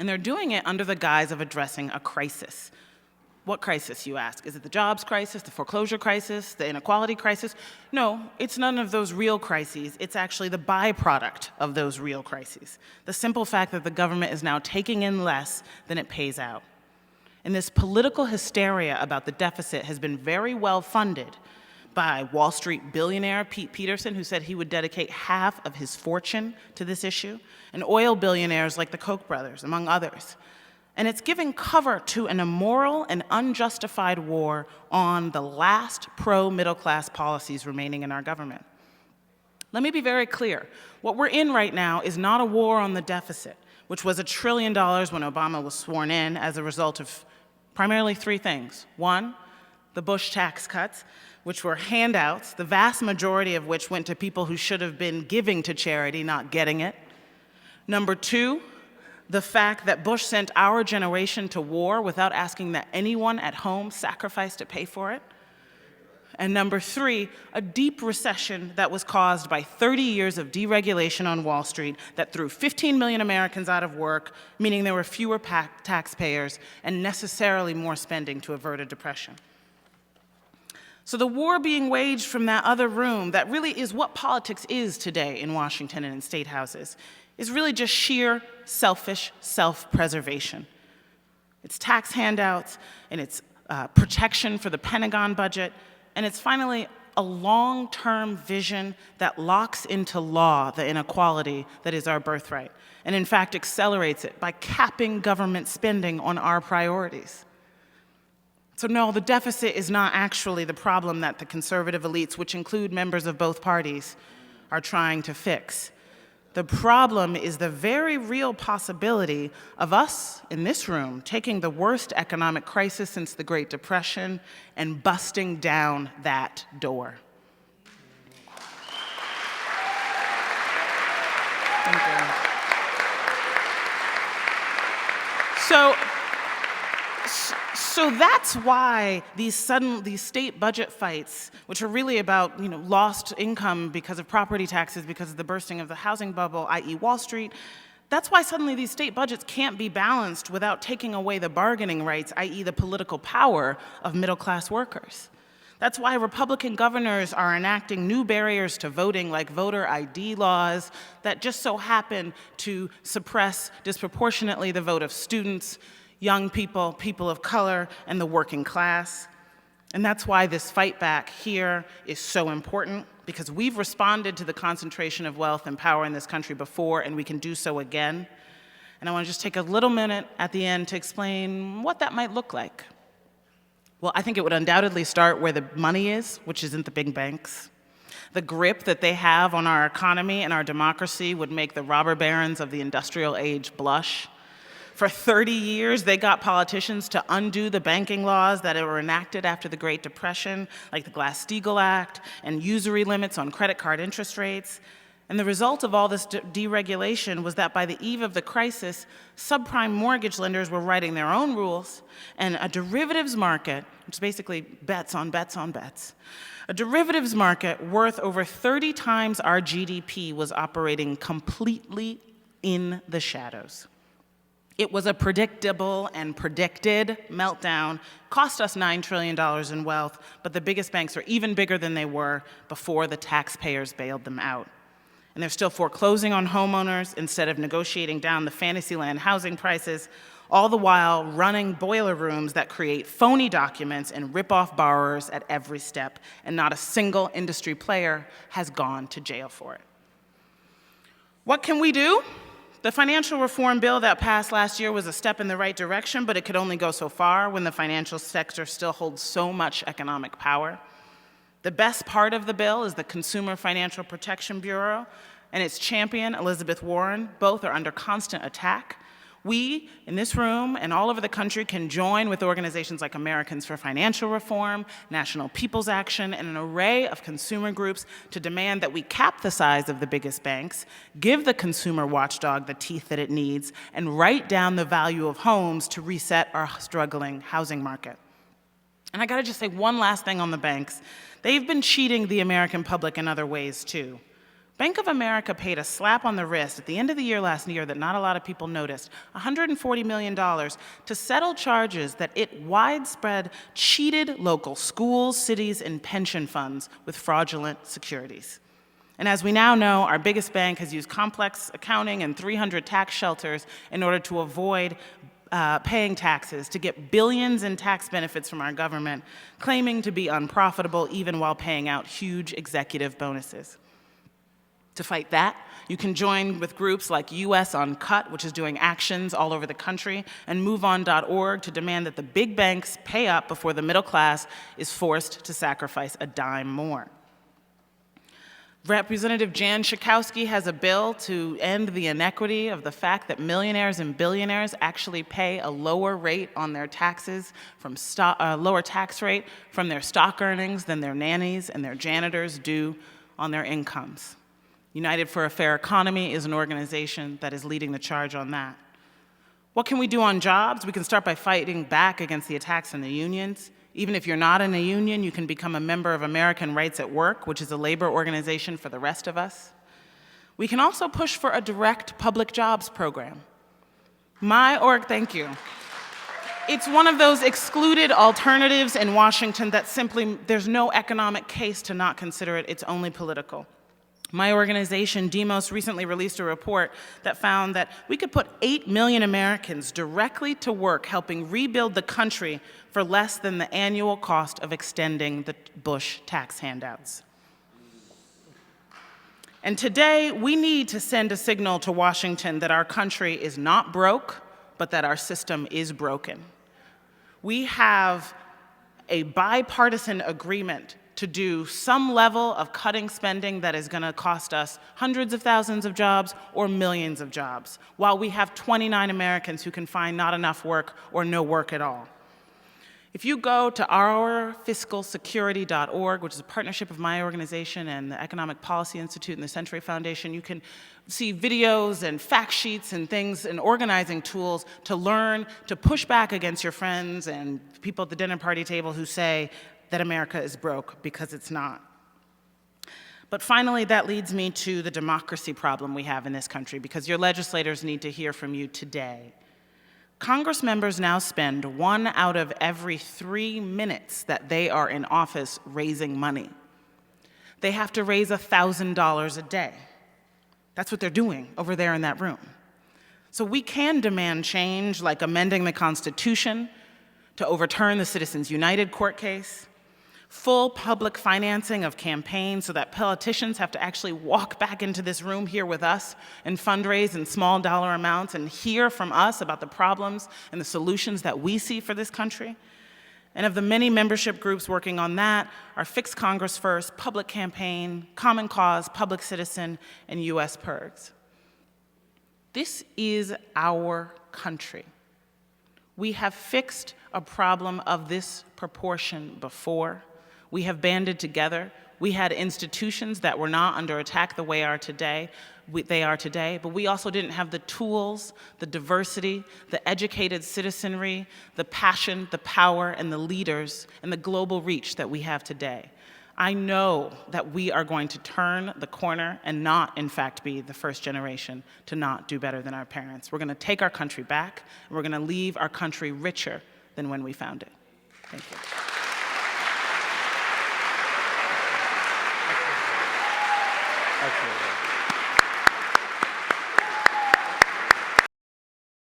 And they're doing it under the guise of addressing a crisis. What crisis, you ask? Is it the jobs crisis, the foreclosure crisis, the inequality crisis? No, it's none of those real crises. It's actually the byproduct of those real crises. The simple fact that the government is now taking in less than it pays out. And this political hysteria about the deficit has been very well funded by Wall Street billionaire Pete Peterson, who said he would dedicate half of his fortune to this issue, and oil billionaires like the Koch brothers, among others. And it's giving cover to an immoral and unjustified war on the last pro-middle-class policies remaining in our government. Let me be very clear. What we're in right now is not a war on the deficit, which was $1 trillion when Obama was sworn in as a result of primarily three things. One, the Bush tax cuts, which were handouts, the vast majority of which went to people who should have been giving to charity, not getting it. Number two, the fact that Bush sent our generation to war without asking that anyone at home sacrifice to pay for it. And number three, a deep recession that was caused by 30 years of deregulation on Wall Street that threw 15 million Americans out of work, meaning there were fewer taxpayers and necessarily more spending to avert a depression. So the war being waged from that other room, that really is what politics is today in Washington and in state houses, is really just sheer selfish self-preservation. It's tax handouts, and it's protection for the Pentagon budget, and it's finally a long-term vision that locks into law the inequality that is our birthright, and in fact accelerates it by capping government spending on our priorities. So no, the deficit is not actually the problem that the conservative elites, which include members of both parties, are trying to fix. The problem is the very real possibility of us in this room taking the worst economic crisis since the Great Depression and busting down that door. Thank you. So that's why these state budget fights, which are really about lost income because of property taxes, because of the bursting of the housing bubble, i.e. Wall Street, that's why suddenly these state budgets can't be balanced without taking away the bargaining rights, i.e. the political power of middle-class workers. That's why Republican governors are enacting new barriers to voting, like voter ID laws, that just so happen to suppress disproportionately the vote of students, young people, people of color, and the working class. And that's why this fight back here is so important, because we've responded to the concentration of wealth and power in this country before, and we can do so again. And I want to just take a little minute at the end to explain what that might look like. Well, I think it would undoubtedly start where the money is, which isn't the big banks. The grip that they have on our economy and our democracy would make the robber barons of the industrial age blush. For 30 years, they got politicians to undo the banking laws that were enacted after the Great Depression, like the Glass-Steagall Act and usury limits on credit card interest rates. And the result of all this deregulation was that by the eve of the crisis, subprime mortgage lenders were writing their own rules, and a derivatives market, which is basically bets on bets on bets, a derivatives market worth over 30 times our GDP was operating completely in the shadows. It was a predictable and predicted meltdown, cost us $9 trillion in wealth, but the biggest banks are even bigger than they were before the taxpayers bailed them out. And they're still foreclosing on homeowners instead of negotiating down the Fantasyland housing prices, all the while running boiler rooms that create phony documents and rip off borrowers at every step, and not a single industry player has gone to jail for it. What can we do? The financial reform bill that passed last year was a step in the right direction, but it could only go so far when the financial sector still holds so much economic power. The best part of the bill is the Consumer Financial Protection Bureau and its champion, Elizabeth Warren. Both are under constant attack. We, in this room and all over the country, can join with organizations like Americans for Financial Reform, National People's Action, and an array of consumer groups to demand that we cap the size of the biggest banks, give the consumer watchdog the teeth that it needs, and write down the value of homes to reset our struggling housing market. And I gotta just say one last thing on the banks. They've been cheating the American public in other ways too. Bank of America paid a slap on the wrist at the end of the year last year that not a lot of people noticed, $140 million, to settle charges that it widespread cheated local schools, cities, and pension funds with fraudulent securities. And as we now know, our biggest bank has used complex accounting and 300 tax shelters in order to avoid paying taxes, to get billions in tax benefits from our government, claiming to be unprofitable even while paying out huge executive bonuses. To fight that, you can join with groups like US on Cut, which is doing actions all over the country, and MoveOn.org to demand that the big banks pay up before the middle class is forced to sacrifice a dime more. Representative Jan Schakowsky has a bill to end the inequity of the fact that millionaires and billionaires actually pay a lower rate on their taxes lower tax rate from their stock earnings than their nannies and their janitors do on their incomes. United for a Fair Economy is an organization that is leading the charge on that. What can we do on jobs? We can start by fighting back against the attacks on the unions. Even if you're not in a union, you can become a member of American Rights at Work, which is a labor organization for the rest of us. We can also push for a direct public jobs program. Thank you. It's one of those excluded alternatives in Washington that simply, there's no economic case to not consider it, it's only political. My organization, Demos, recently released a report that found that we could put 8 million Americans directly to work helping rebuild the country for less than the annual cost of extending the Bush tax handouts. And today, we need to send a signal to Washington that our country is not broke, but that our system is broken. We have a bipartisan agreement to do some level of cutting spending that is going to cost us hundreds of thousands of jobs or millions of jobs, while we have 29 Americans who can find not enough work or no work at all. If you go to ourfiscalsecurity.org, which is a partnership of my organization and the Economic Policy Institute and the Century Foundation, you can see videos and fact sheets and things and organizing tools to learn to push back against your friends and people at the dinner party table who say that America is broke, because it's not. But finally, that leads me to the democracy problem we have in this country, because your legislators need to hear from you today. Congress members now spend 1 out of every 3 minutes that they are in office raising money. They have to raise $1,000 a day. That's what they're doing over there in that room. So we can demand change, like amending the Constitution to overturn the Citizens United court case, full public financing of campaigns so that politicians have to actually walk back into this room here with us and fundraise in small dollar amounts and hear from us about the problems and the solutions that we see for this country. And of the many membership groups working on that are Fix Congress First, Public Campaign, Common Cause, Public Citizen, and US PIRGs. This is our country. We have fixed a problem of this proportion before. We have banded together. We had institutions that were not under attack the way they are today, but we also didn't have the tools, the diversity, the educated citizenry, the passion, the power, and the leaders, and the global reach that we have today. I know that we are going to turn the corner and not, in fact, be the first generation to not do better than our parents. We're going to take our country back, and we're going to leave our country richer than when we found it. Thank you.